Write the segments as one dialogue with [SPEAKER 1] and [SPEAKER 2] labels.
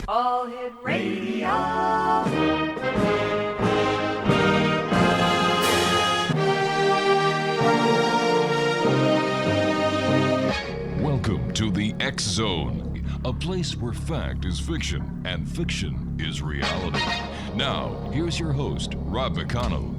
[SPEAKER 1] All Hit Radio.
[SPEAKER 2] Welcome to the X Zone, a place where fact is fiction and fiction is reality. Now, here's your host, Rob McConnell.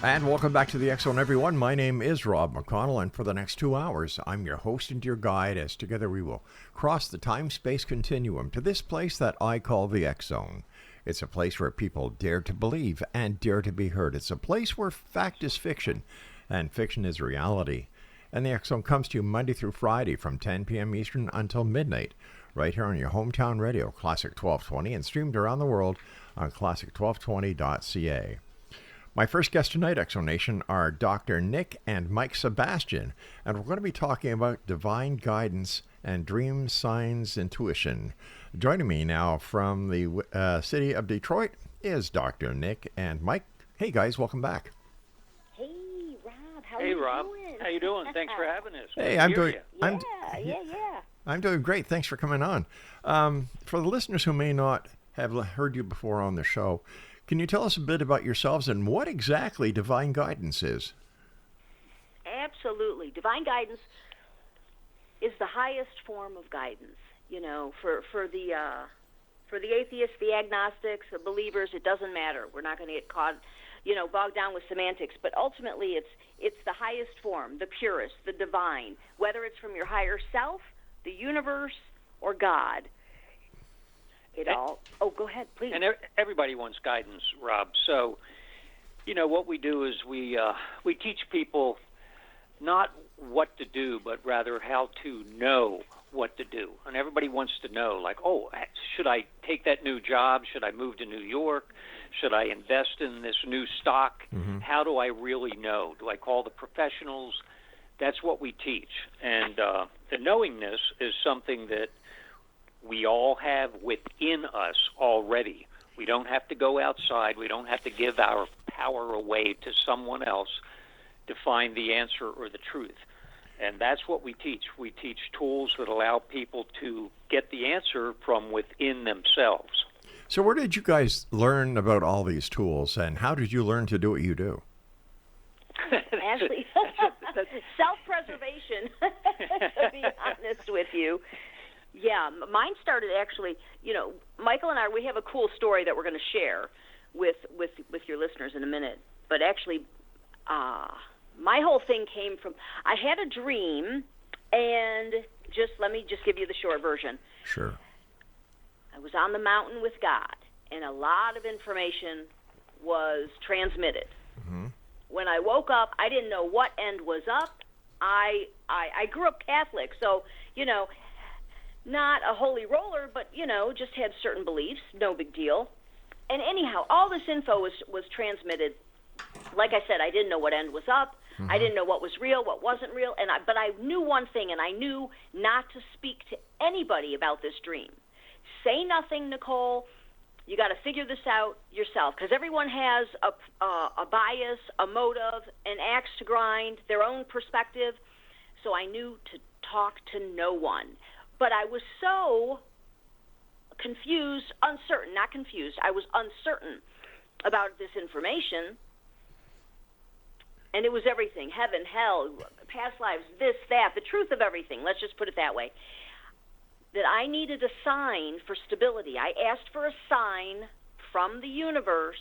[SPEAKER 3] And welcome back to the X Zone, everyone. My name is Rob McConnell, and for the next 2 hours, I'm your host and your guide as together we will cross the time-space continuum to this place that I call the X Zone. It's a place where people dare to believe and dare to be heard. It's a place where fact is fiction and fiction is reality. And the X Zone comes to you Monday through Friday from 10 p.m. Eastern until midnight, right here on your hometown radio, Classic 1220, and streamed around the world on classic1220.ca. My first guest tonight, X Zone Nation, are Dr. Nick and Mike SEBASTIAN, and we're going to be talking about divine guidance and dream signs intuition. Joining me now from the city of Detroit is Dr. Nick and Mike. Hey guys, welcome back.
[SPEAKER 4] Hey Rob, how are you doing?
[SPEAKER 5] How you doing? Thanks for having us.
[SPEAKER 3] Hey, I'm doing.
[SPEAKER 4] Yeah.
[SPEAKER 3] I'm doing great. Thanks for coming on. For the listeners who may not have heard you before on the show, can you tell us a bit about yourselves and what exactly divine guidance is?
[SPEAKER 4] Absolutely. Divine guidance is the highest form of guidance. You know, for the atheists, the agnostics, the believers, it doesn't matter. We're not going to get caught, bogged down with semantics. But ultimately, it's the highest form, the purest, the divine, whether it's from your higher self, the universe, or God. Go ahead, please.
[SPEAKER 5] And everybody wants guidance, Rob. So, what we do is we teach people not what to do, but rather how to know what to do. And everybody wants to know, like, should I take that new job? Should I move to New York? Should I invest in this new stock? Mm-hmm. How do I really know? Do I call the professionals? That's what we teach. And the knowingness is something that we all have within us already. We don't have to go outside. We don't have to give our power away to someone else to find the answer or the truth. And that's what we teach. We teach tools that allow people to get the answer from within themselves.
[SPEAKER 3] So where did you guys learn about all these tools, and how did you learn to do what you do?
[SPEAKER 4] Actually, self-preservation, to be honest with you. Yeah, mine started actually, Michael and I, we have a cool story that we're going to share with your listeners in a minute. But actually, my whole thing came from, I had a dream, and let me give you the short version.
[SPEAKER 3] Sure.
[SPEAKER 4] I was on the mountain with God, and a lot of information was transmitted. Mm-hmm. When I woke up, I didn't know what end was up. I grew up Catholic, so, not a holy roller, but, just had certain beliefs, no big deal. And anyhow, all this info was transmitted. Like I said, I didn't know what end was up. Mm-hmm. I didn't know what was real, what wasn't real. But I knew one thing, and I knew not to speak to anybody about this dream. Say nothing, Nicole. You got to figure this out yourself, because everyone has a bias, a motive, an axe to grind, their own perspective. So I knew to talk to no one. But I was so I was uncertain about this information. And it was everything, heaven, hell, past lives, this, that, the truth of everything. Let's just put it that way. That I needed a sign for stability. I asked for a sign from the universe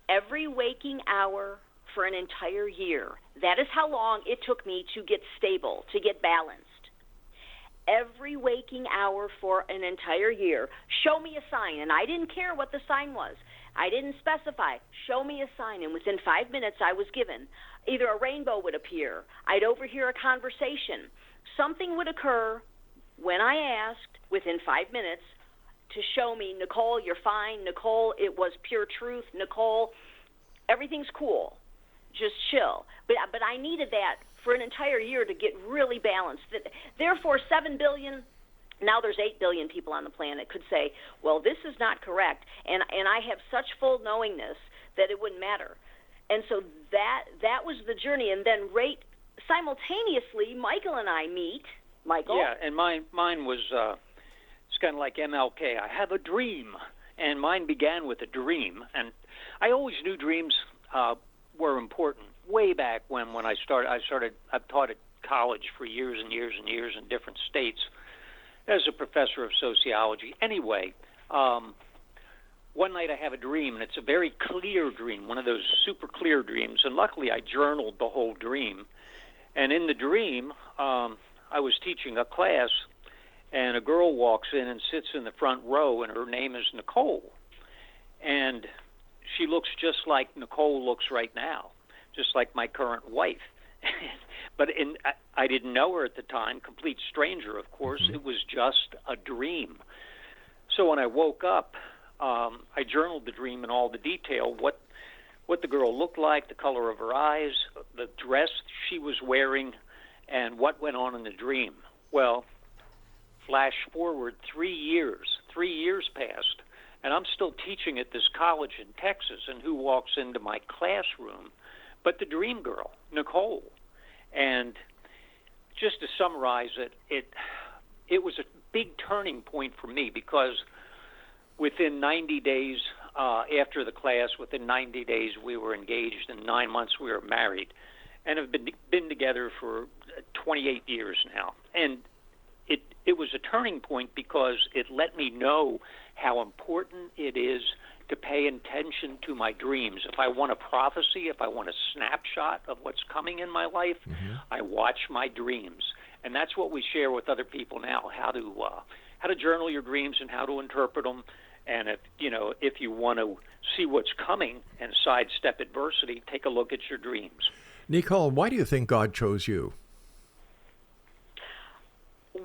[SPEAKER 4] every waking hour for an entire year. That is how long it took me to get stable, to get balanced. Every waking hour for an entire year, show me a sign. And I didn't care what the sign was. I didn't specify. Show me a sign. And within 5 minutes, I was given either a rainbow would appear, I'd overhear a conversation. Something would occur when I asked within 5 minutes to show me, Nicole, you're fine. Nicole, it was pure truth. Nicole, everything's cool. Just chill. But I needed that for an entire year to get really balanced. Therefore, 7 billion, now there's 8 billion people on the planet, could say, well, this is not correct. And I have such full knowingness that it wouldn't matter. And so that was the journey. And then simultaneously, Michael and I meet. Michael?
[SPEAKER 5] Yeah, and mine was, it's kind of like MLK. I have a dream. And mine began with a dream. And I always knew dreams were important. Way back when I started, I've taught at college for years and years and years in different states as a professor of sociology. Anyway, one night I have a dream, and it's a very clear dream, one of those super clear dreams. And luckily, I journaled the whole dream. And in the dream, I was teaching a class, and a girl walks in and sits in the front row, and her name is Nicole. And she looks just like Nicole looks right now, just like my current wife. But I didn't know her at the time, complete stranger, of course. It was just a dream. So when I woke up, I journaled the dream in all the detail, what the girl looked like, the color of her eyes, the dress she was wearing, and what went on in the dream. Well, flash forward 3 years. 3 years passed, and I'm still teaching at this college in Texas, and who walks into my classroom but the dream girl, Nicole. And just to summarize it was a big turning point for me, because within 90 days after the class, within 90 days we were engaged, and 9 months we were married, and have been together for 28 years now. And it was a turning point because it let me know how important it is to pay attention to my dreams. If I want a prophecy, if I want a snapshot of what's coming in my life, I watch my dreams. And that's what we share with other people now, how to journal your dreams and how to interpret them. And if you want to see what's coming and sidestep adversity, take a look at your dreams.
[SPEAKER 3] Nicole, why do you think God chose you?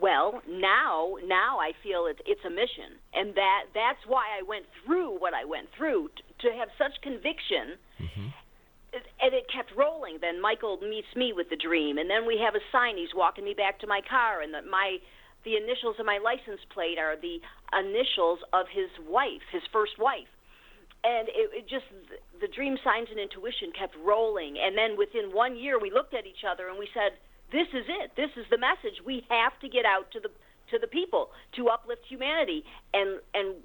[SPEAKER 4] Well, now I feel it's a mission, and that's why I went through what I went through, to have such conviction. And it kept rolling. Then Michael meets me with the dream, and then we have a sign. He's walking me back to my car, and the initials of my license plate are the initials of his wife, his first wife. And it just, the dream, signs, and intuition kept rolling. And then within 1 year, we looked at each other and we said, this is it. This is the message. We have to get out to the people to uplift humanity. And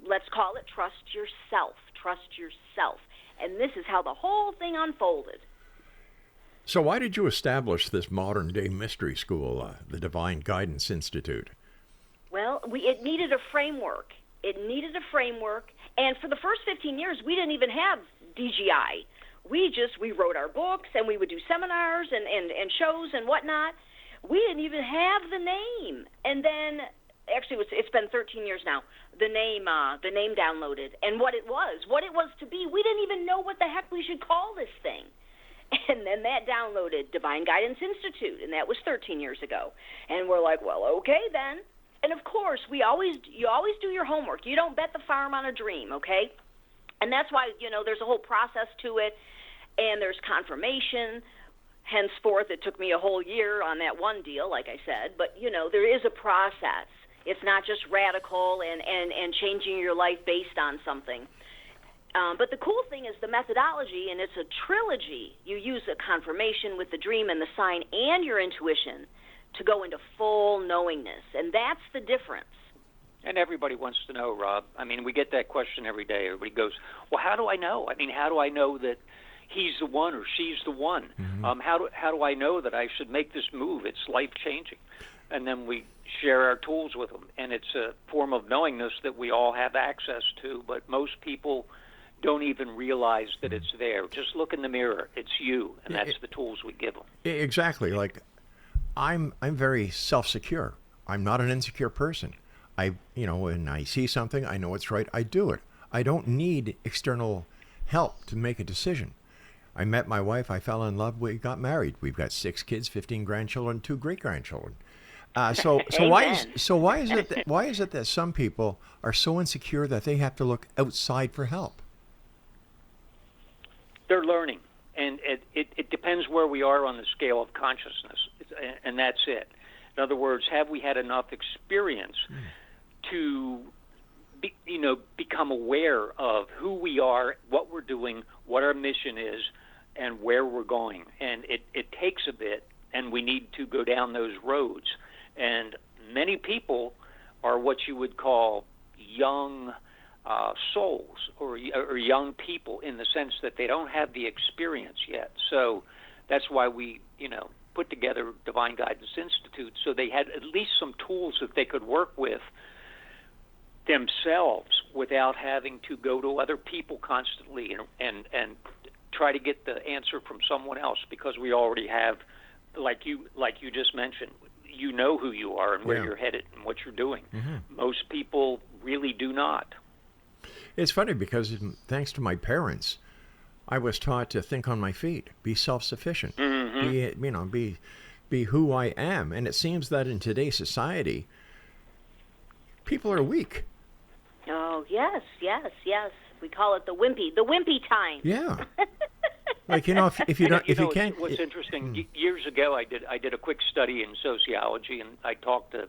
[SPEAKER 4] let's call it trust yourself. Trust yourself. And this is how the whole thing unfolded.
[SPEAKER 3] So why did you establish this modern-day mystery school, the Divine Guidance Institute?
[SPEAKER 4] Well, it needed a framework. And for the first 15 years, we didn't even have DGI. We wrote our books, and we would do seminars and shows and whatnot. We didn't even have the name. And then, actually, it's been 13 years now. The name downloaded, and what it was to be. We didn't even know what the heck we should call this thing. And then that downloaded Divine Guidance Institute, and that was 13 years ago. And we're like, well, okay then. And of course, you always do your homework. You don't bet the farm on a dream, okay? And that's why, there's a whole process to it, and there's confirmation. Henceforth, it took me a whole year on that one deal, like I said. But, there is a process. It's not just radical and changing your life based on something. But the cool thing is the methodology, and it's a trilogy. You use a confirmation with the dream and the sign and your intuition to go into full knowingness, and that's the difference.
[SPEAKER 5] And everybody wants to know, Rob. I mean, we get that question every day. Everybody goes, well, how do I know? I mean, how do I know that he's the one or she's the one? How do I know that I should make this move? It's life-changing. And then we share our tools with them, and it's a form of knowingness that we all have access to, but most people don't even realize that it's there. Just look in the mirror. It's you, and that's the tools we give them.
[SPEAKER 3] Exactly. Like, I'm very self-secure. I'm not an insecure person. When I see something, I know it's right, I do it. I don't need external help to make a decision. I met my wife, I fell in love, we got married. We've got 6 kids, 15 grandchildren, 2 great-grandchildren. So why is it that some people are so insecure that they have to look outside for help?
[SPEAKER 5] They're learning, and it depends where we are on the scale of consciousness, and that's it. In other words, have we had enough experience to become aware of who we are, what we're doing, what our mission is, and where we're going? And it takes a bit, and we need to go down those roads. And many people are what you would call young souls or young people, in the sense that they don't have the experience yet. So that's why we, put together Divine Guidance Institute, so they had at least some tools that they could work with themselves without having to go to other people constantly and try to get the answer from someone else, because we already have, like you just mentioned, you know who you are and where you're headed and what you're doing. Mm-hmm. Most people really do not.
[SPEAKER 3] It's funny because thanks to my parents, I was taught to think on my feet, be self-sufficient, be who I am. And it seems that in today's society, people are weak.
[SPEAKER 4] Oh, yes. We call it the wimpy time.
[SPEAKER 3] Yeah. Like, if you can't.
[SPEAKER 5] What's interesting, years ago I did a quick study in sociology, and I talked to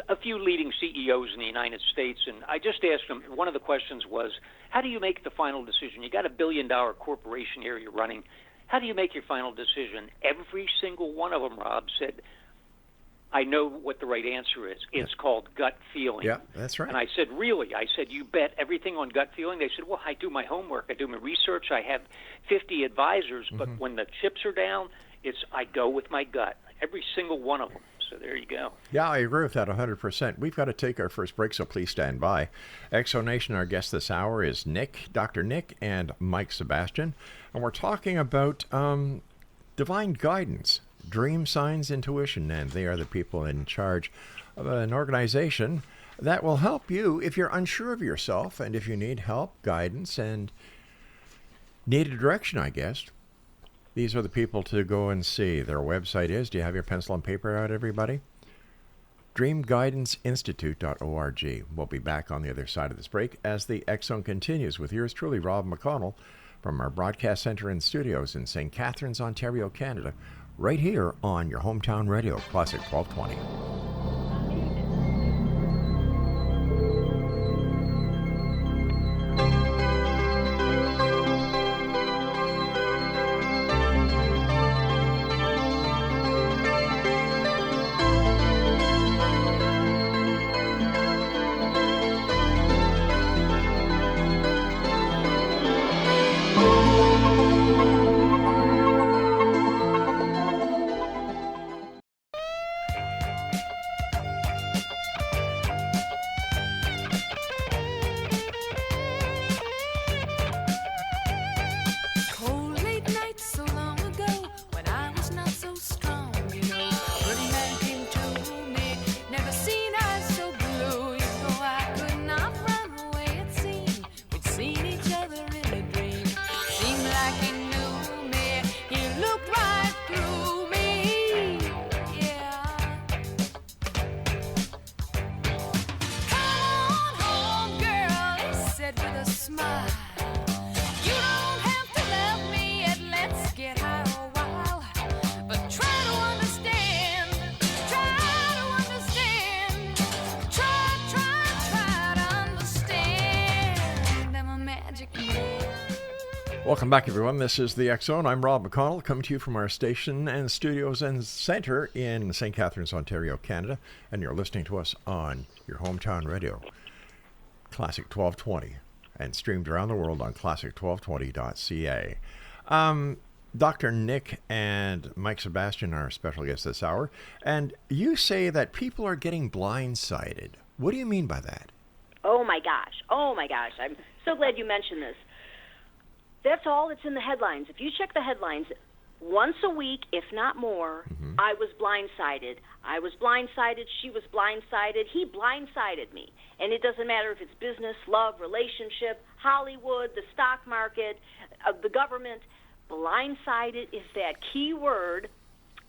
[SPEAKER 5] a few leading CEOs in the United States, and I just asked them, one of the questions was, how do you make the final decision? You got $1 billion corporation here you're running. How do you make your final decision? Every single one of them, Rob, said, I know what the right answer is. It's called gut feeling.
[SPEAKER 3] Yeah, that's right.
[SPEAKER 5] And I said, really? I said, you bet everything on gut feeling? They said, well, I do my homework. I do my research. I have 50 advisors. But when the chips are down, I go with my gut. Every single one of them. So there you go.
[SPEAKER 3] Yeah, I agree with that 100%. We've got to take our first break, so please stand by. Exonation, our guest this hour is Dr. Nick and Mike Sebastian. And we're talking about divine guidance, dream signs, intuition, and they are the people in charge of an organization that will help you if you're unsure of yourself and if you need help, guidance, and need a direction, I guess. These are the people to go and see. Their website is, do you have your pencil and paper out, everybody? DreamGuidanceInstitute.org. We'll be back on the other side of this break as the X Zone continues with yours truly, Rob McConnell, from our broadcast center and studios in St. Catharines, Ontario, Canada, right here on your hometown radio, Classic 1220. Welcome back, everyone. This is the X Zone. I'm Rob McConnell, coming to you from our station and studios and center in St. Catharines, Ontario, Canada. And you're listening to us on your hometown radio, Classic 1220, and streamed around the world on classic1220.ca. Dr. Nick and Mike Sebastian are our special guests this hour. And you say that people are getting blindsided. What do you mean by that?
[SPEAKER 4] Oh my gosh. I'm So glad you mentioned this. That's all that's in the headlines. If you check the headlines, once a week, if not more, I was blindsided. I was blindsided. She was blindsided. He blindsided me. And it doesn't matter if it's business, love, relationship, Hollywood, the stock market, the government. Blindsided is that key word,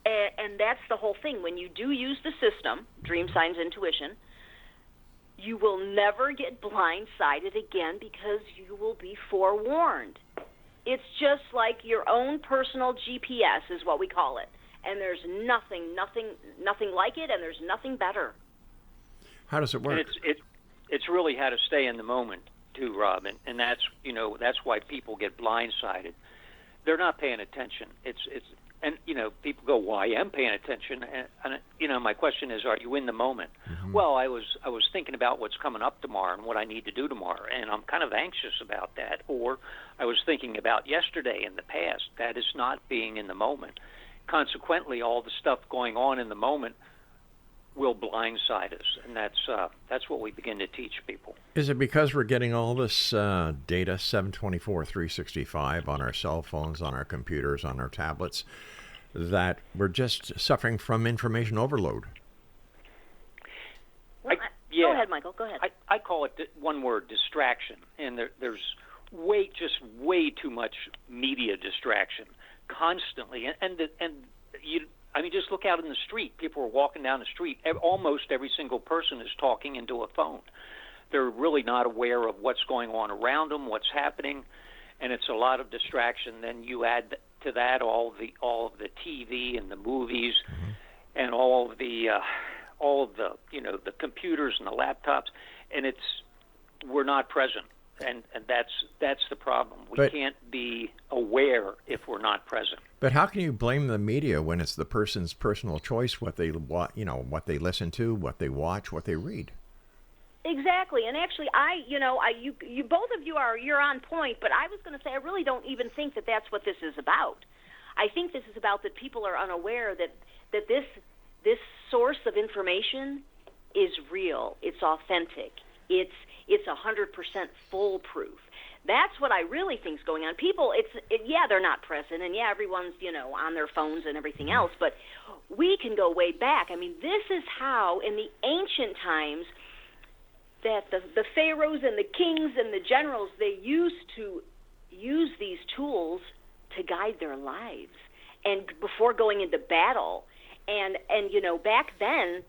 [SPEAKER 4] and that's the whole thing. When you do use the system, dream, signs, intuition, you will never get blindsided again because you will be forewarned. It's just like your own personal GPS is what we call it. And there's nothing like it, and there's nothing better.
[SPEAKER 3] How does it work?
[SPEAKER 5] And it's really how to stay in the moment too, Rob, and that's why people get blindsided. They're not paying attention. And people go, "Well, I am paying attention." And my question is, are you in the moment? Well, I was thinking about what's coming up tomorrow and what I need to do tomorrow, and I'm kind of anxious about that. Or I was thinking about yesterday in the past. That is not being in the moment. Consequently, all the stuff going on in the moment will blindside us, and that's what we begin to teach people.
[SPEAKER 3] Is it because we're getting all this data 7/24, 365 on our cell phones, on our computers, on our tablets, that we're just suffering from information overload?
[SPEAKER 4] Go ahead, Michael. Go ahead.
[SPEAKER 5] I call it one word: distraction. And there's way too much media distraction constantly, and just look out in the street. People are walking down the street. Almost every single person is talking into a phone. They're really not aware of what's going on around them, what's happening, and it's a lot of distraction. Then you add to that all of the TV and the movies, and all of the the computers and the laptops, and we're not present. And that's the problem. We can't be aware if we're not present.
[SPEAKER 3] But how can you blame the media when it's the person's personal choice what they what they listen to, what they watch, what they read?
[SPEAKER 4] Exactly. And actually, you both of you're on point. But I was going to say I really don't even think that that's what this is about. I think this is about that people are unaware that this source of information is real. It's authentic. It's 100% foolproof. That's what I really think is going on. People, they're not present, and everyone's, on their phones and everything else, but we can go way back. I mean, this is how, in the ancient times, that the pharaohs and the kings and the generals, they used to use these tools to guide their lives, and before going into battle. And back then,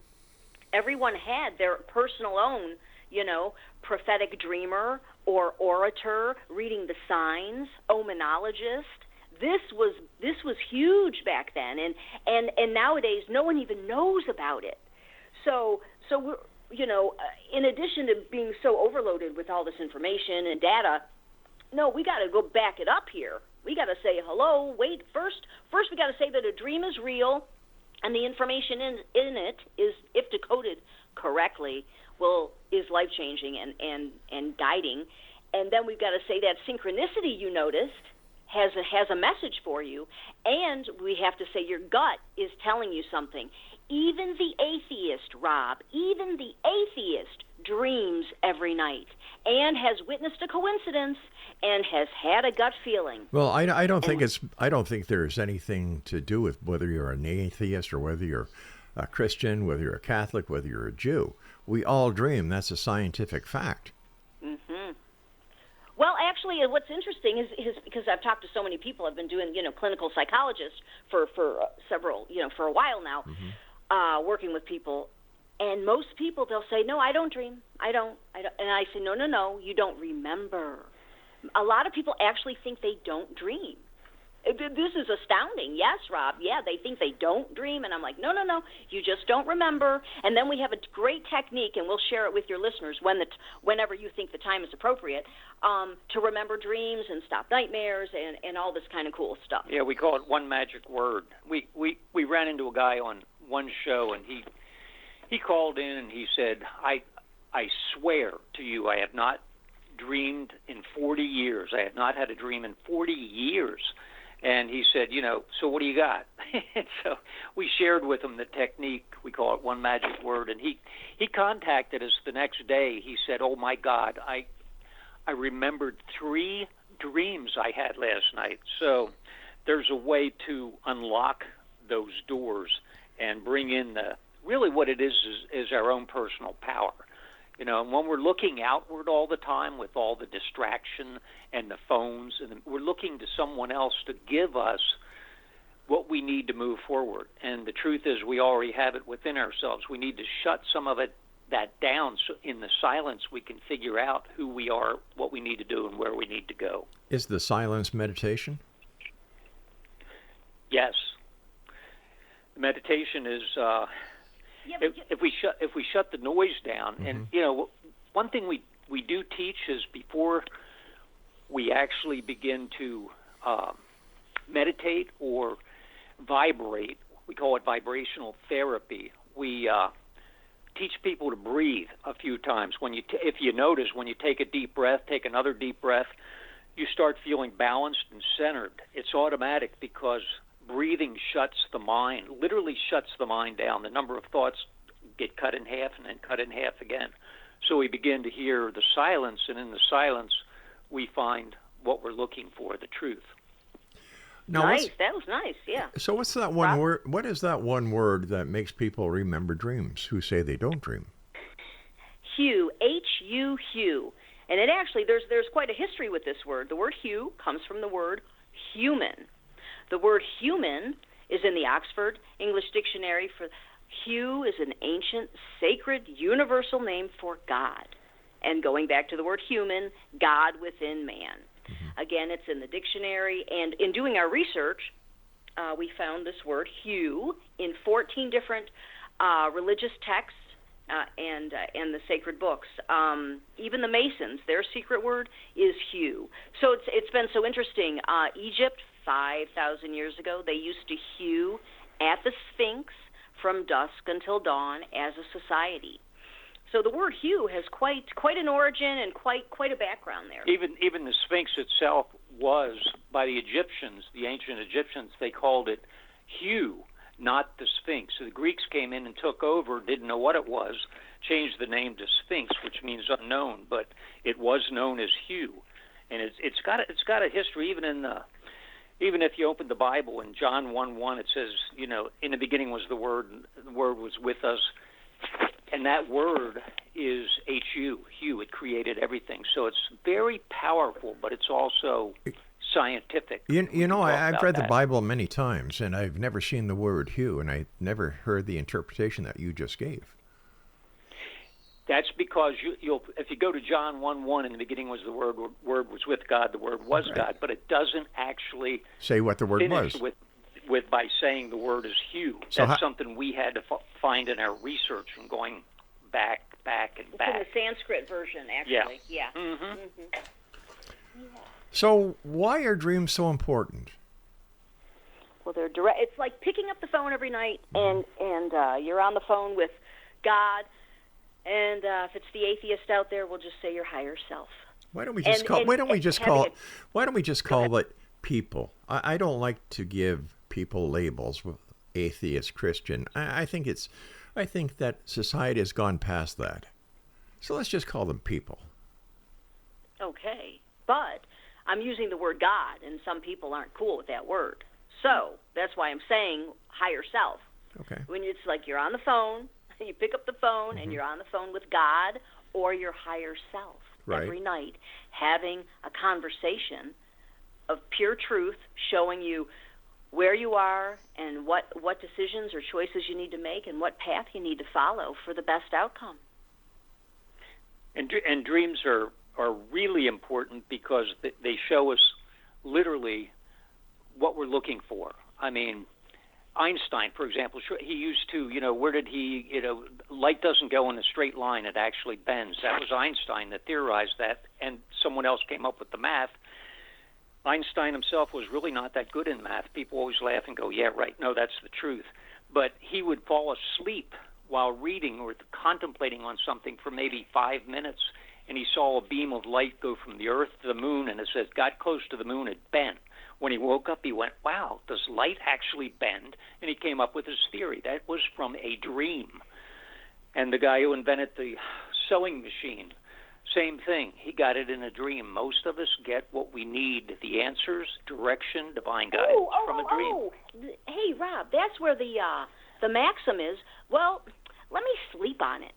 [SPEAKER 4] everyone had their personal own, prophetic dreamer or orator, reading the signs, omenologist. This was huge back then, and nowadays no one even knows about it. So we're, in addition to being so overloaded with all this information and data, no, we got to go back it up here. We got to say hello. Wait, first we got to say that a dream is real, and the information in it is, if decoded correctly, is life-changing and guiding. And then we've got to say that synchronicity you noticed has a message for you, and we have to say your gut is telling you something. Even the atheist, Rob, even the atheist dreams every night and has witnessed a coincidence and has had a gut feeling.
[SPEAKER 3] Well, I don't think there's anything to do with whether you're an atheist or whether you're a Christian, whether you're a Catholic, whether you're a Jew. We all dream. That's a scientific fact.
[SPEAKER 4] Mm-hmm. Well, actually, what's interesting is because I've talked to so many people. I've been doing, clinical psychologist for several, for a while now, working with people. And most people, they'll say, no, I don't dream. I don't. And I say, no, you don't remember. A lot of people actually think they don't dream. This is astounding. Yes, Rob. Yeah, they think they don't dream. And I'm like, no, you just don't remember. And then we have a great technique, and we'll share it with your listeners whenever you think the time is appropriate, to remember dreams and stop nightmares and all this kind of cool stuff.
[SPEAKER 5] Yeah, we call it one magic word. We ran into a guy on one show, and he called in and he said, I swear to you, I have not dreamed in 40 years. I have not had a dream in 40 years. And he said, so what do you got? And so we shared with him the technique. We call it one magic word. And he contacted us the next day. He said, oh, my God, I remembered 3 dreams I had last night. So there's a way to unlock those doors and bring in really what it is our own personal power. You know, and when we're looking outward all the time with all the distraction and the phones, and we're looking to someone else to give us what we need to move forward. And the truth is we already have it within ourselves. We need to shut some of that down so in the silence we can figure out who we are, what we need to do, and where we need to go.
[SPEAKER 3] Is the silence meditation?
[SPEAKER 5] Yes. Meditation is if we shut the noise down, and you know, one thing we do teach is before we actually begin to meditate or vibrate, we call it vibrational therapy. We teach people to breathe a few times. If you notice, when you take a deep breath, take another deep breath, you start feeling balanced and centered. It's automatic because breathing shuts the mind, literally shuts the mind down. The number of thoughts get cut in half and then cut in half again. So we begin to hear the silence, and in the silence we find what we're looking for, the truth.
[SPEAKER 3] Now,
[SPEAKER 4] nice. That was nice, yeah.
[SPEAKER 3] So what's that one word? What is that one word that makes people remember dreams who say they don't dream?
[SPEAKER 4] Hue, H-U, hue. And it actually, there's quite a history with this word. The word hue comes from the word human. The word human is in the Oxford English Dictionary. For hue is an ancient, sacred, universal name for God. And going back to the word human, God within man. Again, it's in the dictionary. And in doing our research, we found this word hue in 14 different religious texts and the sacred books. Even the Masons, their secret word is hue. So it's been so interesting. Egypt, 5,000 years ago, they used to hew at the Sphinx from dusk until dawn as a society. So the word hue has quite an origin and quite a background there.
[SPEAKER 5] Even the Sphinx itself was, by the Egyptians, the ancient Egyptians, they called it hue, not the Sphinx. So the Greeks came in and took over, didn't know what it was, changed the name to Sphinx, which means unknown, but it was known as hue. And it's got a history even if you open the Bible in John 1:1, it says, you know, in the beginning was the Word, and the Word was with us. And that word is H-U, hue. It created everything. So it's very powerful, but it's also scientific.
[SPEAKER 3] You know, I've read the Bible many times, and I've never seen the word hue, and I never heard the interpretation that you just gave.
[SPEAKER 5] That's because you'll if you go to John 1:1, in the beginning was the Word was with God, the Word was right. God, but it doesn't actually
[SPEAKER 3] say what the word was.
[SPEAKER 5] With by saying the word is hue.
[SPEAKER 3] So
[SPEAKER 5] that's something we had to find in our research and going back and back.
[SPEAKER 4] It's in the Sanskrit version, actually. Yeah.
[SPEAKER 3] So why are dreams so important?
[SPEAKER 4] Well, they're direct. It's like picking up the phone every night, and you're on the phone with God. And if it's the atheist out there, we'll just say your higher self.
[SPEAKER 3] Why don't we just call it people? I don't like to give people labels with atheist, Christian. I think that society has gone past that. So let's just call them people.
[SPEAKER 4] Okay, but I'm using the word God, and some people aren't cool with that word. So that's why I'm saying higher self.
[SPEAKER 3] Okay.
[SPEAKER 4] When it's like you're on the phone, you pick up the phone, and you're on the phone with God or your higher self every night, having a conversation of pure truth, showing you where you are and what decisions or choices you need to make and what path you need to follow for the best outcome.
[SPEAKER 5] And dreams are really important because they show us literally what we're looking for. I mean, Einstein, for example, he used to, light doesn't go in a straight line, it actually bends. That was Einstein that theorized that, and someone else came up with the math. Einstein himself was really not that good in math. People always laugh and go, yeah, right, no, that's the truth. But he would fall asleep while reading or contemplating on something for maybe 5 minutes, and he saw a beam of light go from the Earth to the moon, and as it got close to the moon, it bent. When he woke up, he went, wow, does light actually bend? And he came up with his theory. That was from a dream. And the guy who invented the sewing machine, Same thing. He got it in a dream. Most of us get what we need, the answers, direction, divine guidance from a dream.
[SPEAKER 4] Hey, Rob, that's where the maxim is, well, let me sleep on it.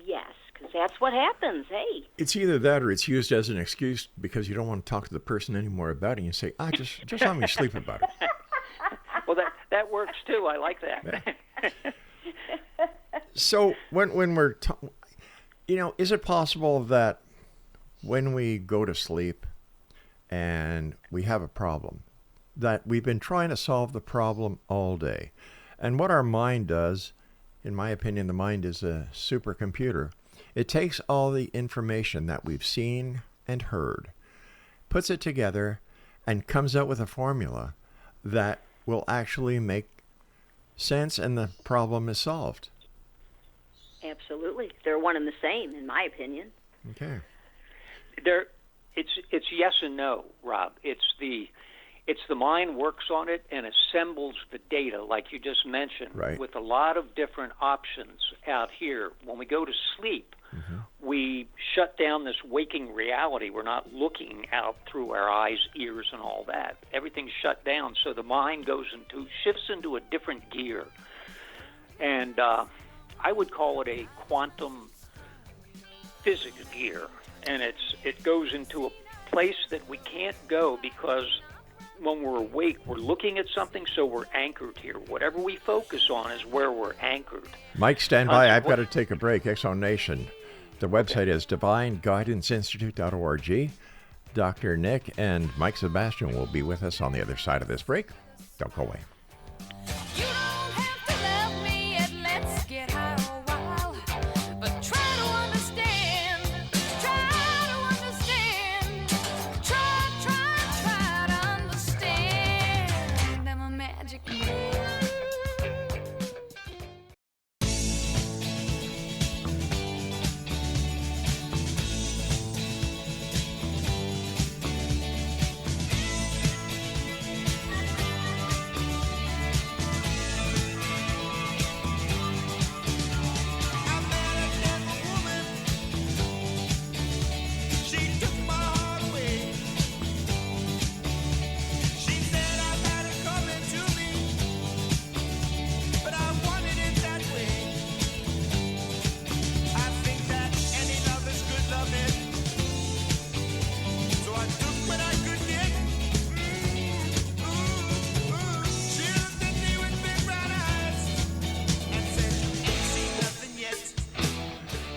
[SPEAKER 4] Yes, because that's what happens, hey.
[SPEAKER 3] It's either that or it's used as an excuse because you don't want to talk to the person anymore about it. And you say, just let me sleep about it.
[SPEAKER 5] Well, that works too. I like that.
[SPEAKER 3] Yeah. So when we're is it possible that when we go to sleep and we have a problem, that we've been trying to solve the problem all day, and what our mind does, in my opinion, the mind is a supercomputer. It takes all the information that we've seen and heard, puts it together, and comes out with a formula that will actually make sense, and the problem is solved.
[SPEAKER 4] Absolutely. They're one and the same, in my opinion.
[SPEAKER 3] Okay.
[SPEAKER 5] It's yes and no, Rob. It's the mind works on it and assembles the data, like you just mentioned,
[SPEAKER 3] right,
[SPEAKER 5] with a lot of different options out here. When we go to sleep, we shut down this waking reality. We're not looking out through our eyes, ears, and all that. Everything's shut down, so the mind shifts into a different gear. And I would call it a quantum physics gear, and it goes into a place that we can't go because when we're awake, we're looking at something, so we're anchored here. Whatever we focus on is where we're anchored.
[SPEAKER 3] Mike, stand by. I've got to take a break. Exxon Nation. The website is divineguidanceinstitute.org. Dr. Nick and Mike Sebastian will be with us on the other side of this break. Don't go away.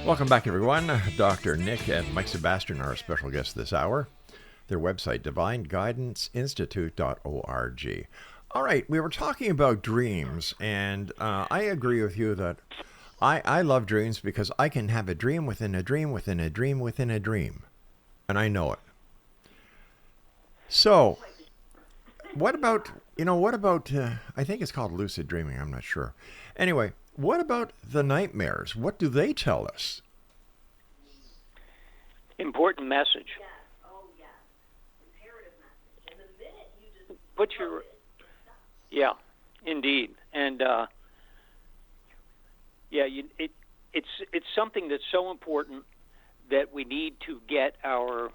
[SPEAKER 3] Welcome back, everyone. Dr. Nick and Mike Sebastian are our special guests this hour. Their website, divineguidanceinstitute.org. All right, we were talking about dreams, and I agree with you that I love dreams because I can have a dream within a dream within a dream within a dream, and I know it. So, what about, I think it's called lucid dreaming, I'm not sure. Anyway, what about the nightmares? What do they tell us?
[SPEAKER 5] Important message.
[SPEAKER 4] Yeah. Oh, yeah. Imperative message. And the minute you just
[SPEAKER 5] put your... Yeah, indeed. And, it's something that's so important that we need to get the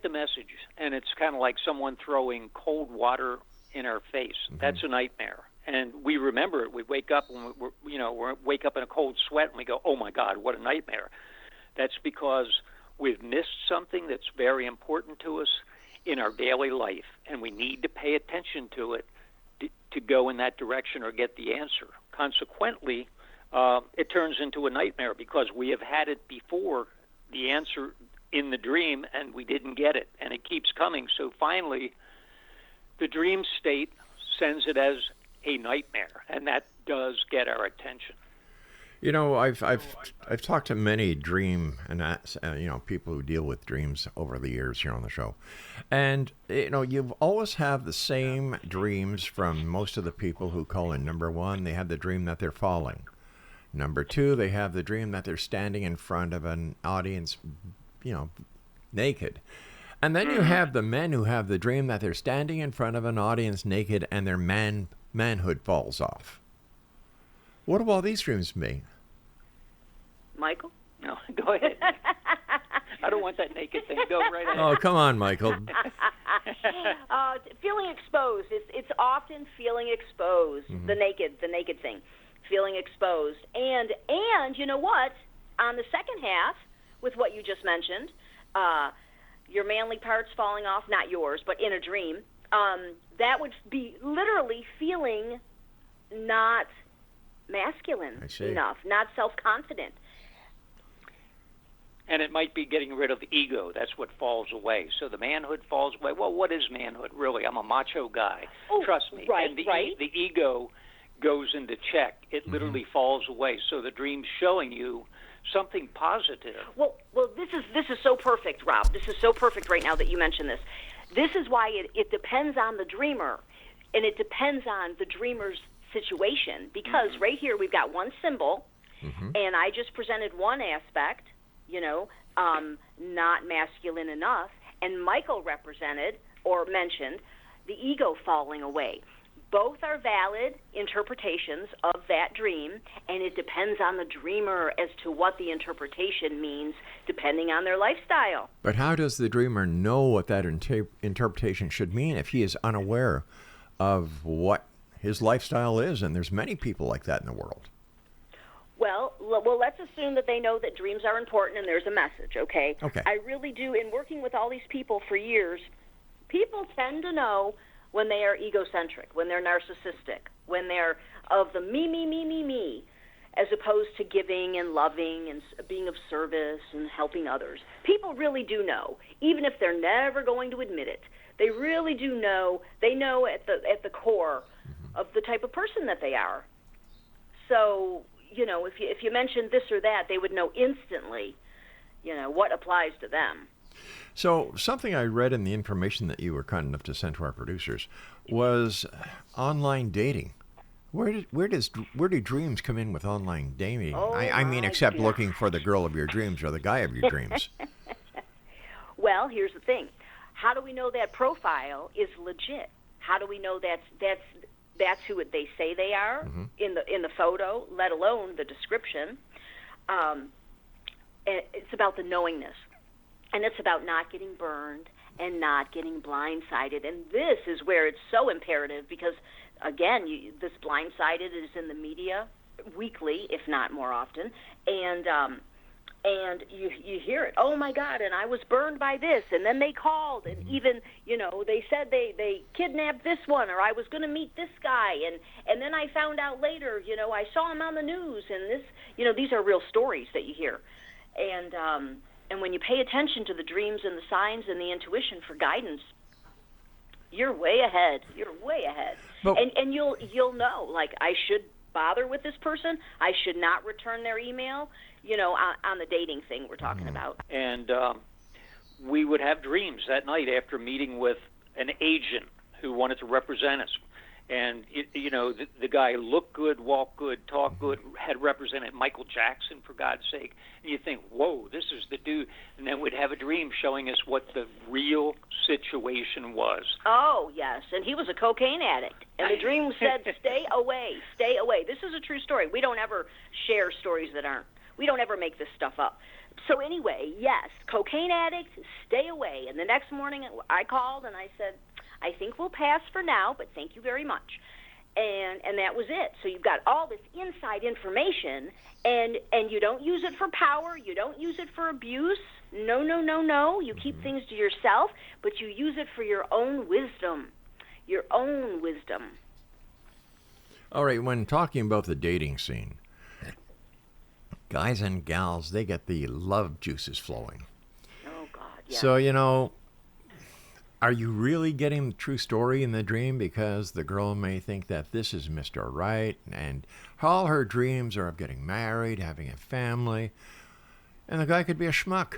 [SPEAKER 5] message. And it's kind of like someone throwing cold water in our face. Mm-hmm. That's a nightmare. And we remember it. We wake up and we wake up in a cold sweat and we go, "Oh my God, what a nightmare!" That's because we've missed something that's very important to us in our daily life, and we need to pay attention to it to go in that direction or get the answer. Consequently, it turns into a nightmare because we have had it before, the answer in the dream, and we didn't get it, and it keeps coming. So finally, the dream state sends it as a nightmare, and that does get our attention.
[SPEAKER 3] I've talked to many dream and people who deal with dreams over the years here on the show, and you always have the same dreams from most of the people who call in. Number one, they have the dream that they're falling. Number two, they have the dream that they're standing in front of an audience, naked. And then you have the men who have the dream that they're standing in front of an audience naked and their manhood falls off. What do all these dreams mean?
[SPEAKER 4] Michael?
[SPEAKER 5] No. Go ahead. I don't want that naked thing. Go right ahead.
[SPEAKER 3] Oh, come on, Michael.
[SPEAKER 4] Feeling exposed. It's often feeling exposed.
[SPEAKER 3] Mm-hmm.
[SPEAKER 4] The naked thing, feeling exposed. And you know what? On the second half, with what you just mentioned, your manly parts falling off, not yours, but in a dream. That would be literally feeling not masculine enough, not self-confident.
[SPEAKER 5] And it might be getting rid of the ego. That's what falls away. So the manhood falls away. Well, what is manhood, really? I'm a macho guy. Trust me.
[SPEAKER 4] Right,
[SPEAKER 5] and the ego goes into check. It literally falls away. So the dream's showing you something positive.
[SPEAKER 4] Well, this is so perfect, Rob. This is so perfect right now that you mention this. This is why it depends on the dreamer, and it depends on the dreamer's situation. Because right here we've got one symbol, and I just presented one aspect, not masculine enough, and Michael represented or mentioned the ego falling away. Both are valid interpretations of that dream, and it depends on the dreamer as to what the interpretation means, depending on their lifestyle.
[SPEAKER 3] But how does the dreamer know what that interpretation should mean if he is unaware of what his lifestyle is? And there's many people like that in the world.
[SPEAKER 4] Well, let's assume that they know that dreams are important and there's a message, okay?
[SPEAKER 3] Okay.
[SPEAKER 4] I really do. In working with all these people for years, people tend to know when they are egocentric, when they're narcissistic, when they're of the me, as opposed to giving and loving and being of service and helping others. People really do know, even if they're never going to admit it. They really do know. They know at the core of the type of person that they are. So, if you mention this or that, they would know instantly, what applies to them.
[SPEAKER 3] So something I read in the information that you were kind enough to send to our producers was online dating. Where do dreams come in with online dating? I mean, except looking for the girl of your dreams or the guy of your dreams.
[SPEAKER 4] Well, here's the thing. How do we know that profile is legit? How do we know that's who they say they are in the photo, let alone the description? It's about the knowingness. And it's about not getting burned and not getting blindsided. And this is where it's so imperative because, again, this blindsided is in the media weekly, if not more often. And you hear it. Oh, my God, and I was burned by this. And then they called. And even, they said they kidnapped this one or I was going to meet this guy. And then I found out later, I saw him on the news. And this, these are real stories that you hear. And when you pay attention to the dreams and the signs and the intuition for guidance, you're way ahead. You're way ahead.
[SPEAKER 3] But,
[SPEAKER 4] and you'll know, like, I should bother with this person. I should not return their email, on the dating thing we're talking about.
[SPEAKER 5] And we would have dreams that night after meeting with an agent who wanted to represent us. And, the guy looked good, walked good, talked good, had represented Michael Jackson, for God's sake. And you think, whoa, this is the dude. And then we'd have a dream showing us what the real situation was.
[SPEAKER 4] Oh, yes. And he was a cocaine addict. And the dream said, stay away, stay away. This is a true story. We don't ever share stories that aren't. We don't ever make this stuff up. So anyway, yes, cocaine addict, stay away. And the next morning I called and I said, I think we'll pass for now, but thank you very much. And that was it. So you've got all this inside information, and you don't use it for power. You don't use it for abuse. No. You keep things to yourself, but you use it for your own wisdom. Your own wisdom.
[SPEAKER 3] All right, when talking about the dating scene, guys and gals, they get the love juices flowing.
[SPEAKER 4] Oh, God, yeah.
[SPEAKER 3] So, are you really getting the true story in the dream? Because the girl may think that this is Mr. Right, and all her dreams are of getting married, having a family, and the guy could be a schmuck.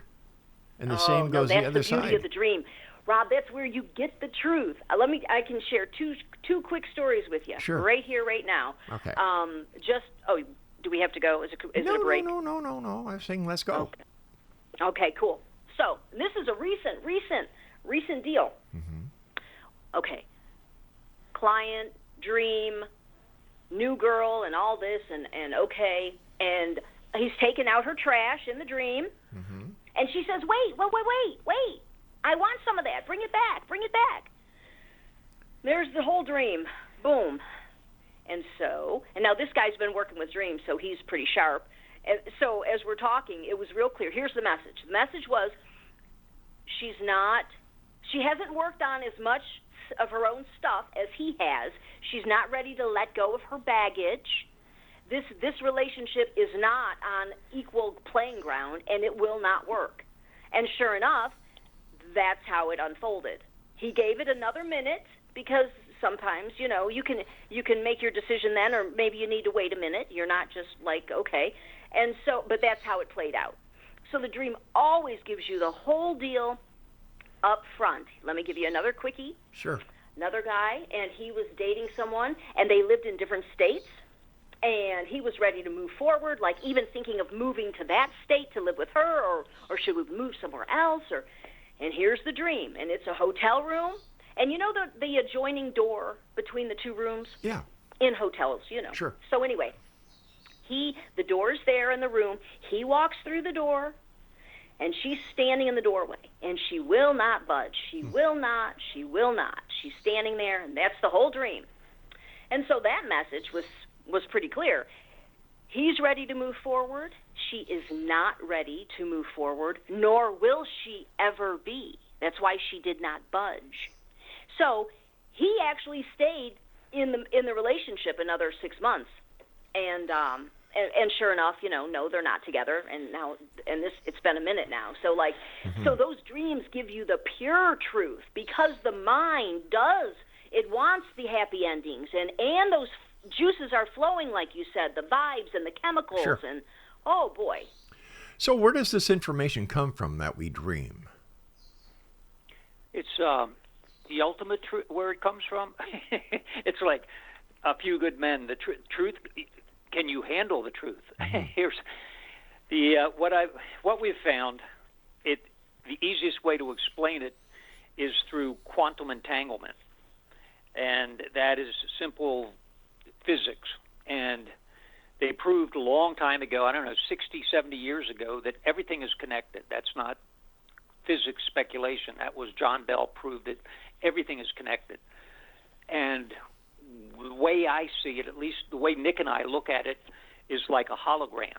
[SPEAKER 3] And the same goes the other side.
[SPEAKER 4] That's the beauty of the dream. Rob, that's where you get the truth. I can share two quick stories with you.
[SPEAKER 3] Sure.
[SPEAKER 4] Right here, right now.
[SPEAKER 3] Okay.
[SPEAKER 4] Do we have to go? Is it a break?
[SPEAKER 3] No. I was saying let's go.
[SPEAKER 4] Okay, cool. So this is a recent deal. Okay. Client, dream, new girl, and all this, and okay. And he's taken out her trash in the dream, and she says, wait, I want some of that. Bring it back. There's the whole dream. Boom. And now this guy's been working with dreams, so he's pretty sharp. And so as we're talking, it was real clear. Here's the message. The message was she hasn't worked on as much of her own stuff as he has. She's not ready to let go of her baggage. This relationship is not on equal playing ground, and it will not work. And sure enough, that's how it unfolded. He gave it another minute because sometimes, you can make your decision then, or maybe you need to wait a minute. You're not just like, okay. And so, but that's how it played out. So the dream always gives you the whole deal up front. Let me give you another quickie.
[SPEAKER 3] Sure.
[SPEAKER 4] Another guy, and he was dating someone, and they lived in different states, and he was ready to move forward, like even thinking of moving to that state to live with her, or should we move somewhere else? And here's the dream, and it's a hotel room, and you know the adjoining door between the two rooms?
[SPEAKER 3] Yeah.
[SPEAKER 4] In hotels,
[SPEAKER 3] Sure.
[SPEAKER 4] So anyway, the door's there in the room. He walks through the door, and she's standing in the doorway, and she will not budge. She will not. She's standing there, and that's the whole dream. And so that message was pretty clear. He's ready to move forward. She is not ready to move forward, nor will she ever be. That's why she did not budge. So he actually stayed in the relationship another 6 months, and sure enough, no, they're not together, and it's been a minute now. So so those dreams give you the pure truth, because the mind it wants the happy endings, and those juices are flowing, like you said, the vibes and the chemicals,
[SPEAKER 3] Sure.
[SPEAKER 4] and oh boy.
[SPEAKER 3] So where does this information come from that we dream?
[SPEAKER 5] It's the ultimate truth. Where it comes from, it's like A Few Good Men. The truth. Can you handle the truth? Here's the what we've found. The easiest way to explain it is through quantum entanglement, and that is simple physics. And they proved a long time ago, 60, 70 years ago, that everything is connected. That's not physics speculation. That was John Bell proved it. Everything is connected. And the way I see it, at least the way Nick and I look at it, is like a hologram.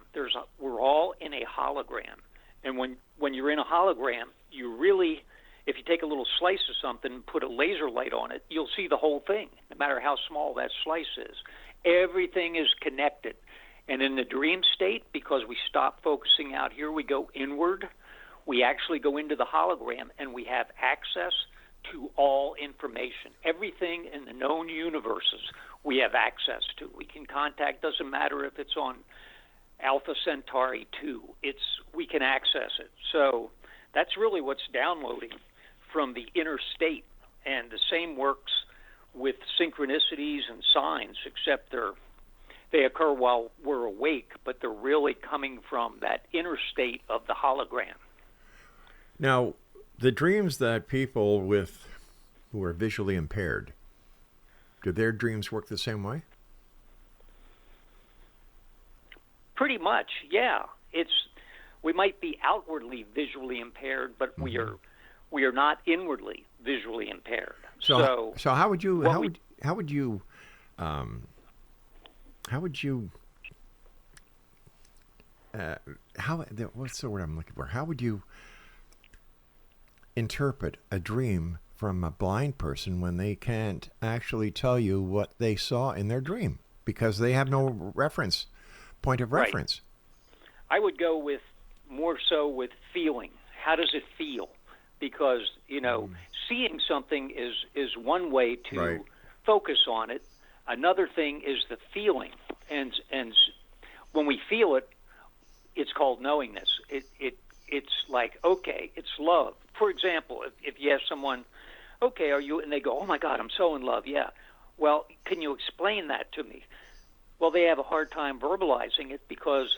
[SPEAKER 5] We're all in a hologram. And when you're in a hologram, you really, if you take a little slice of something and put a laser light on it, you'll see the whole thing, no matter how small that slice is. Everything is connected. And in the dream state, because we stop focusing out here, we go inward. We actually go into the hologram, and we have access to all information. Everything in the known universes we have access to. We can contact, doesn't matter if it's on Alpha Centauri 2. We can access it. So that's really what's downloading from the inner state. And the same works with synchronicities and signs, except they occur while we're awake, but they're really coming from that inner state of the hologram.
[SPEAKER 3] Now, the dreams that people who are visually impaired, do their dreams work the same way?
[SPEAKER 5] Pretty much, yeah. We might be outwardly visually impaired, but we are not inwardly visually impaired. So
[SPEAKER 3] how would you what's the word I'm looking for? How would you interpret a dream from a blind person when they can't actually tell you what they saw in their dream because they have no point of reference?
[SPEAKER 5] I would go more so with feeling. How does it feel? Because, seeing something is one way to focus on it. Another thing is the feeling. And when we feel it, it's called knowingness. It's like, okay, it's love. For example, if you ask someone, okay, are you, and they go, oh my God, I'm so in love, yeah. Well, can you explain that to me? Well, they have a hard time verbalizing it because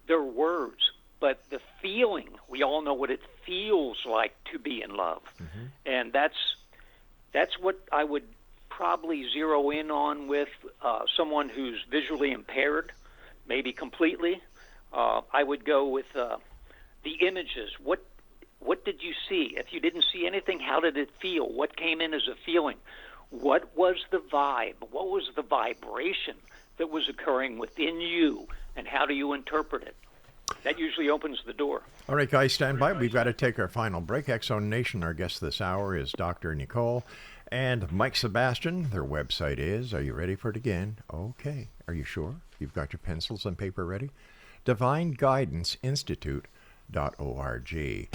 [SPEAKER 5] they're words. But the feeling, we all know what it feels like to be in love. Mm-hmm. And that's what I would probably zero in on with someone who's visually impaired, maybe completely, I would go with the images. What did you see? If you didn't see anything, how did it feel? What came in as a feeling? What was the vibe? What was the vibration that was occurring within you, and how do you interpret it? That usually opens the door.
[SPEAKER 3] All right, guys, stand by. We've got to take our final break. X-Zone Nation, our guest this hour is Dr. Nicole and Mike Sebastian. Their website is, are you ready for it again? Okay. Are you sure? You've got your pencils and paper ready? DivineGuidanceInstitute.org.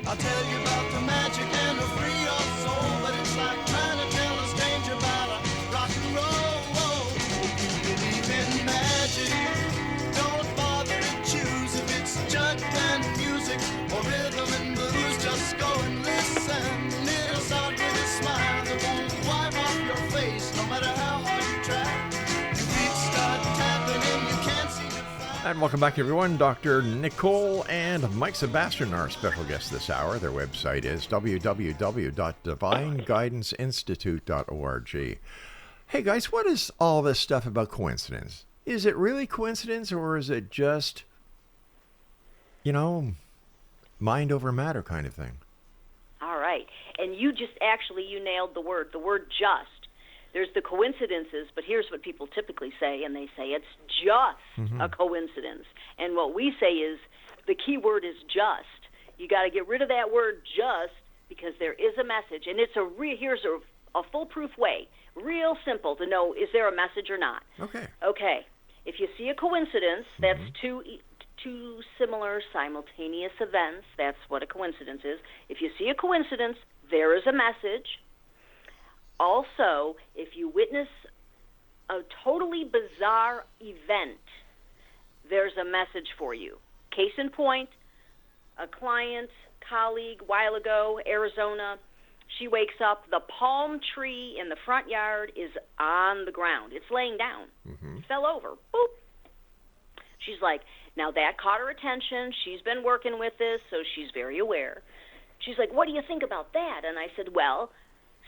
[SPEAKER 6] I'll tell you about the magic and the free your soul, but it's like trying to tell a stranger about a rock and roll. If you believe in magic, don't bother to choose if it's jug and music or rhythm and blues. Just go and listen. It'll start with a smile that won't wipe off your face, no matter how hard you try. Your feet start tapping and you can't seem to find.
[SPEAKER 3] And welcome back, everyone. Dr. Nicole and Mike Sebastian are our special guests this hour. Their website is www.DivineGuidanceInstitute.org. Hey, guys, what is all this stuff about coincidence? Is it really coincidence, or is it just, mind over matter kind of thing?
[SPEAKER 4] All right. And you nailed the word just. There's the coincidences, but here's what people typically say, and they say it's just a coincidence. And what we say is the key word is just. You got to get rid of that word just, because there is a message, and it's here's a foolproof way, real simple to know, is there a message or not? Okay. If you see a coincidence, that's two similar simultaneous events. That's what a coincidence is. If you see a coincidence, there is a message. Also, if you witness a totally bizarre event, there's a message for you. Case in point, a client, colleague, while ago, Arizona, she wakes up, the palm tree in the front yard is on the ground. It's laying down. It fell over. Boop. She's like, now that caught her attention. She's been working with this, so she's very aware. She's like, what do you think about that? And I said, well,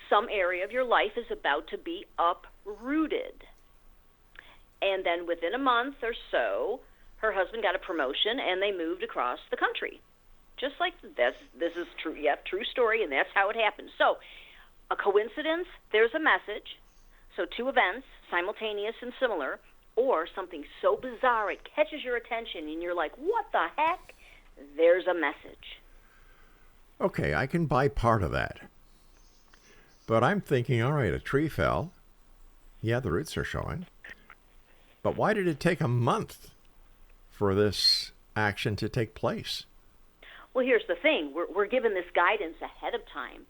[SPEAKER 4] some area of your life is about to be uprooted. And then within a month or so, her husband got a promotion, and they moved across the country. Just like this is true. Yep, true story, and that's how it happened. So, a coincidence, there's a message. So, two events, simultaneous and similar, or something so bizarre it catches your attention, and you're like, what the heck? There's a message.
[SPEAKER 3] Okay, I can buy part of that. But I'm thinking, all right, a tree fell. Yeah, the roots are showing. But why did it take a month for this action to take place?
[SPEAKER 4] Well, here's the thing. We're given this guidance ahead of time.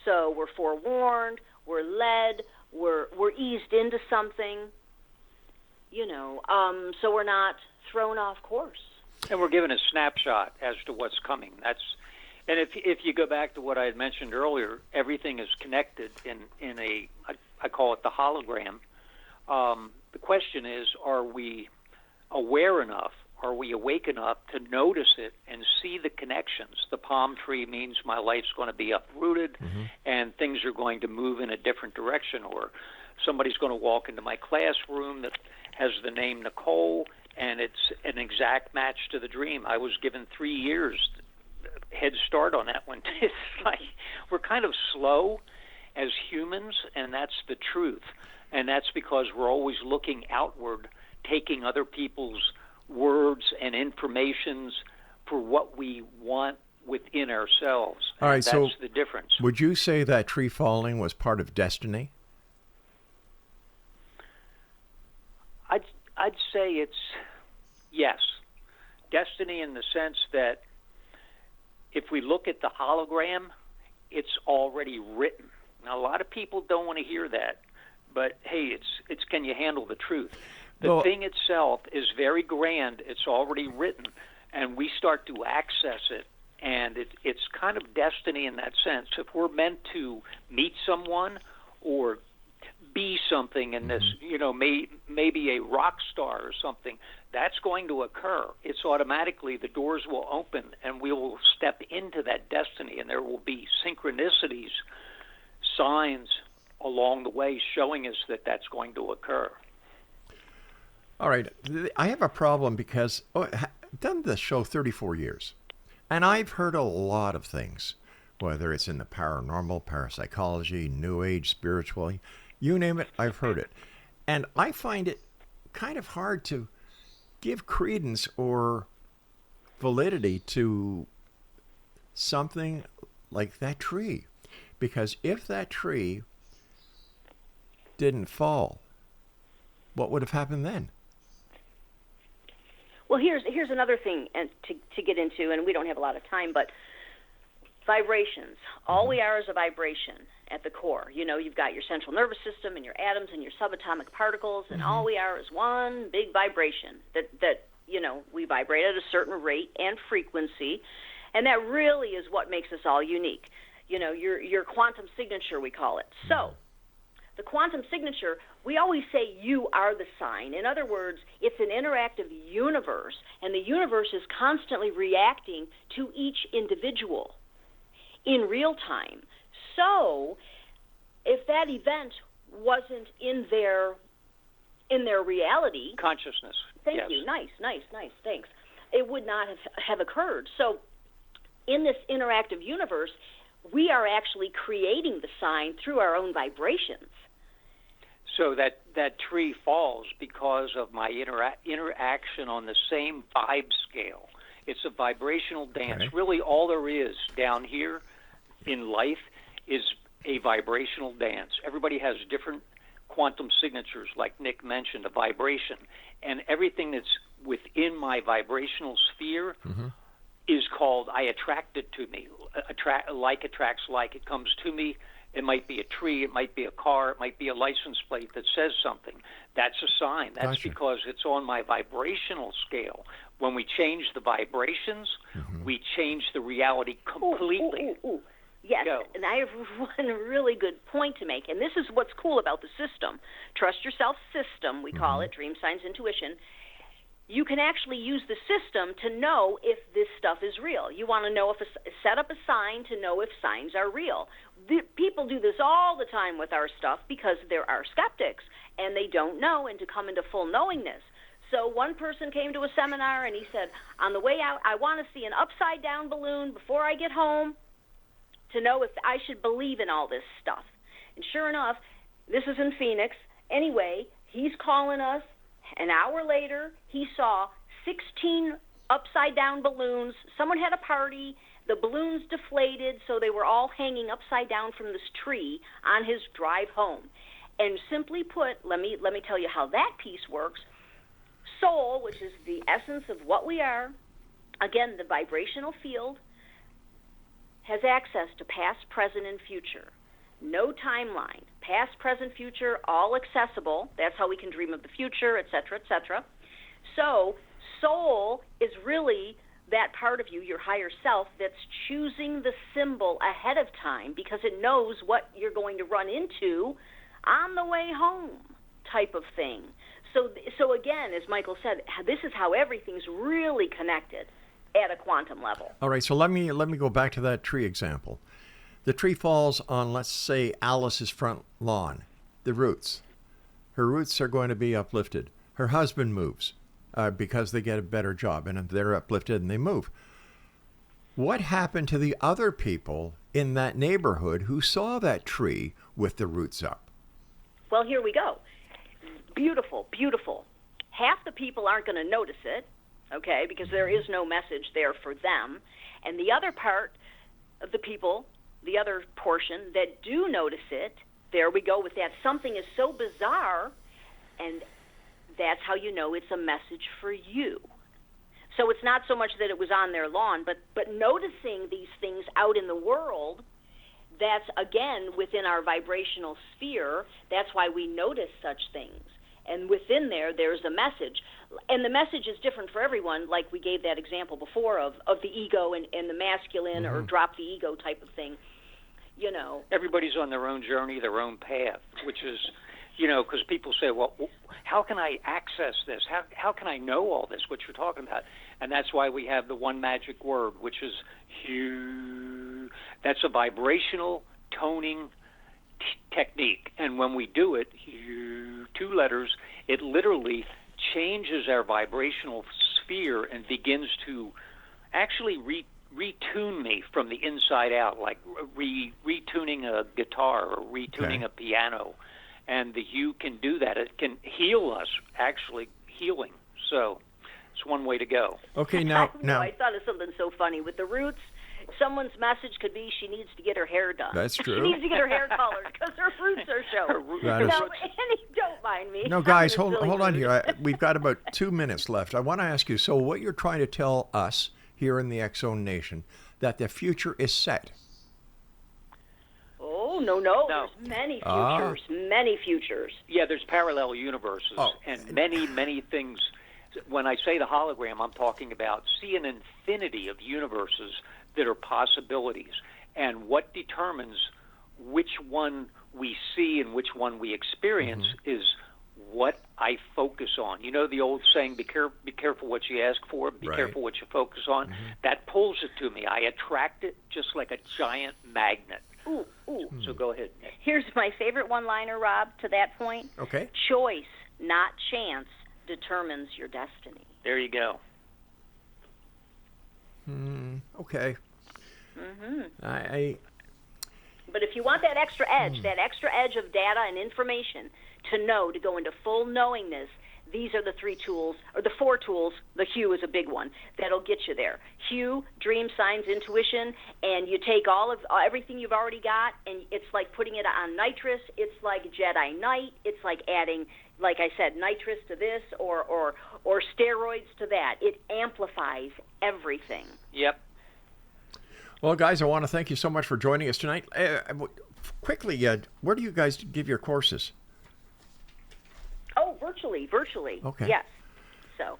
[SPEAKER 4] So we're forewarned, we're led, we're eased into something, so we're not thrown off course.
[SPEAKER 5] And we're given a snapshot as to what's coming. And if you go back to what I had mentioned earlier, everything is connected in I call it the hologram. The question is, are we aware enough? Are we awake enough to notice it and see the connections? The palm tree means my life's going to be uprooted and things are going to move in a different direction. Or somebody's going to walk into my classroom that has the name Nicole, and it's an exact match to the dream. I was given 3 years head start on that one. It's like we're kind of slow as humans, and that's the truth. And that's because we're always looking outward, taking other people's words and informations for what we want within ourselves.
[SPEAKER 3] All right,
[SPEAKER 5] and that's the difference.
[SPEAKER 3] Would you say that tree falling was part of destiny?
[SPEAKER 5] I'd say it's yes. Destiny in the sense that if we look at the hologram, it's already written. Now, a lot of people don't want to hear that. But hey, it's can you handle the truth? The thing itself is very grand. It's already written, and we start to access it, and it's kind of destiny in that sense. If we're meant to meet someone or be something in this, maybe a rock star or something, that's going to occur. It's automatically, the doors will open, and we will step into that destiny, and there will be synchronicities, signs along the way showing us that that's going to occur.
[SPEAKER 3] All right. I have a problem because I've done this show 34 years, and I've heard a lot of things, whether it's in the paranormal, parapsychology, New Age, spiritual, you name it, I've heard it. And I find it kind of hard to give credence or validity to something like that tree. Because if that tree didn't fall, what would have happened then?
[SPEAKER 4] Well, here's another thing to get into, and we don't have a lot of time, but vibrations. All we are is a vibration at the core. You've got your central nervous system and your atoms and your subatomic particles, and all we are is one big vibration that we vibrate at a certain rate and frequency, and that really is what makes us all unique. Your quantum signature, we call it. So the quantum signature, we always say you are the sign. In other words, it's an interactive universe, and the universe is constantly reacting to each individual in real time. So if that event wasn't in their reality,
[SPEAKER 5] consciousness.
[SPEAKER 4] Thank
[SPEAKER 5] yes.
[SPEAKER 4] you. Nice, thanks. It would not have occurred. So in this interactive universe, we are actually creating the sign through our own vibrations.
[SPEAKER 5] So that tree falls because of my interaction on the same vibe scale. It's a vibrational dance. Okay. Really, all there is down here in life is a vibrational dance. Everybody has different quantum signatures, like Nick mentioned, a vibration. And everything that's within my vibrational sphere is called, I attract it to me. Like attracts like. It comes to me. It might be a tree, it might be a car, it might be a license plate that says something. That's a sign. That's
[SPEAKER 3] Gotcha.
[SPEAKER 5] Because it's on my vibrational scale. When we change the vibrations, we change the reality completely.
[SPEAKER 4] Ooh. Yes, and I have one really good point to make, and this is what's cool about the system. Trust Yourself system, we call it, Dream Signs Intuition. You can actually use the system to know if this stuff is real. You want to know set up a sign to know if signs are real. People do this all the time with our stuff because there are skeptics, and they don't know, and to come into full knowingness. So one person came to a seminar, and he said, on the way out, I want to see an upside-down balloon before I get home to know if I should believe in all this stuff. And sure enough, this is in Phoenix. Anyway, he's calling us. An hour later, he saw 16 upside-down balloons. Someone had a party. The balloons deflated, so they were all hanging upside down from this tree on his drive home. And simply put, let me tell you how that piece works. Soul, which is the essence of what we are, again, the vibrational field, has access to past, present, and future. No timeline. Past, present, future, all accessible. That's how we can dream of the future, et cetera, et cetera. So soul is really that part of you, your higher self, that's choosing the symbol ahead of time because it knows what you're going to run into on the way home type of thing. So again, as Michael said, this is how everything's really connected at a quantum level.
[SPEAKER 3] All right, so let me go back to that tree example. The tree falls on, let's say, Alice's front lawn, the roots. Her roots are going to be uplifted. Her husband moves because they get a better job, and they're uplifted and they move. What happened to the other people in that neighborhood who saw that tree with the roots up?
[SPEAKER 4] Well, here we go. Beautiful, beautiful. Half the people aren't going to notice it, okay, because there is no message there for them. And the other part of the people, the other portion that do notice it, there we go with that. Something is so bizarre, and that's how you know it's a message for you. So it's not so much that it was on their lawn, but noticing these things out in the world, that's, again, within our vibrational sphere. That's why we notice such things. And within there's a message. And the message is different for everyone, like we gave that example before of the ego and the masculine or drop the ego type of thing. You know,
[SPEAKER 5] everybody's on their own journey, their own path, which is, you know, because people say, well, how can I access this? How can I know all this, what you're talking about? And that's why we have the one magic word, which is hue. That's a vibrational toning technique. And when we do it, hue, 2 letters, it literally changes our vibrational sphere and begins to actually retune me from the inside out, like retuning a guitar or retuning a piano. And the hue can do that. It can heal us, actually healing. So it's one way to go.
[SPEAKER 3] Okay, now
[SPEAKER 4] I thought of something so funny with the roots. Someone's message could be she needs to get her hair done.
[SPEAKER 3] That's true.
[SPEAKER 4] She needs to get her hair colored because her roots are showing.
[SPEAKER 3] That is...
[SPEAKER 4] No, don't mind me.
[SPEAKER 3] No, guys, hold on here. We've got about 2 minutes left. I want to ask you, so what you're trying to tell us here in the X-Zone Nation, that the future is set?
[SPEAKER 4] Oh, no. There's many futures.
[SPEAKER 5] Yeah, there's parallel universes and many things. When I say the hologram, I'm talking about see an infinity of universes that are possibilities. And what determines which one we see and which one we experience is what I focus on. You know the old saying, be careful what you ask for, be careful what you focus on. That pulls it to me. I attract it just like a giant magnet.
[SPEAKER 4] Ooh.
[SPEAKER 5] So go ahead, Nick.
[SPEAKER 4] Here's my favorite one-liner, Rob, to that point.
[SPEAKER 3] Okay.
[SPEAKER 4] Choice, not chance, determines your destiny.
[SPEAKER 5] There you go.
[SPEAKER 3] Okay.
[SPEAKER 4] But if you want that extra edge of data and information to know, to go into full knowingness, these are the 3 tools, or the 4 tools. The hue is a big one that'll get you there. Hue, dream, signs, intuition, and you take everything you've already got, and it's like putting it on nitrous. It's like Jedi Knight. It's like adding, like I said, nitrous to this or steroids to that. It amplifies everything.
[SPEAKER 5] Yep.
[SPEAKER 3] Well, guys, I want to thank you so much for joining us tonight. Quickly, where do you guys give your courses?
[SPEAKER 4] Oh, virtually.
[SPEAKER 3] Okay.
[SPEAKER 4] Yes. So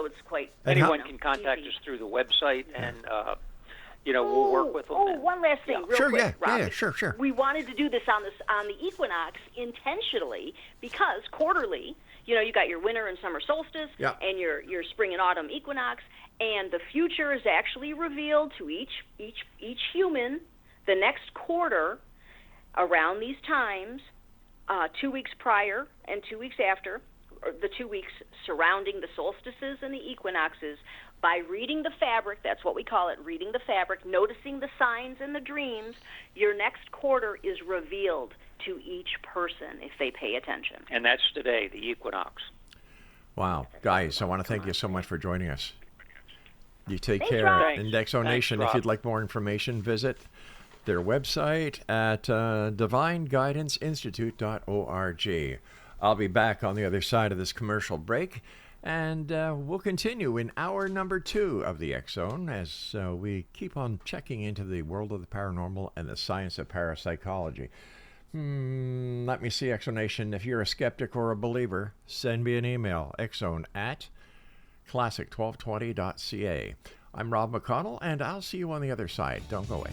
[SPEAKER 4] it's quite.
[SPEAKER 5] Anyone can contact us through the website, and we'll work with them.
[SPEAKER 4] One last thing, real quick, Rob.
[SPEAKER 3] Yeah, sure.
[SPEAKER 4] We wanted to do this on the equinox intentionally because quarterly, you got your winter and summer solstice, and your spring and autumn equinox, and the future is actually revealed to each human the next quarter around these times. 2 weeks prior and 2 weeks after, or the 2 weeks surrounding the solstices and the equinoxes, by reading the fabric, that's what we call it, reading the fabric, noticing the signs and the dreams, your next quarter is revealed to each person if they pay attention.
[SPEAKER 5] And that's today, the equinox.
[SPEAKER 3] Wow. Guys, I want to thank you so much for joining us. You take
[SPEAKER 4] Thanks,
[SPEAKER 3] care.
[SPEAKER 4] Rob.
[SPEAKER 3] And X-Zone Nation, if you'd like more information, visit their website at divineguidanceinstitute.org. I'll be back on the other side of this commercial break, and we'll continue in hour number 2 of the X-Zone as we keep on checking into the world of the paranormal and the science of parapsychology. Let me see, X-Zone Nation. If you're a skeptic or a believer, send me an email, xzone@classic1220.ca. I'm Rob McConnell, and I'll see you on the other side. Don't go away.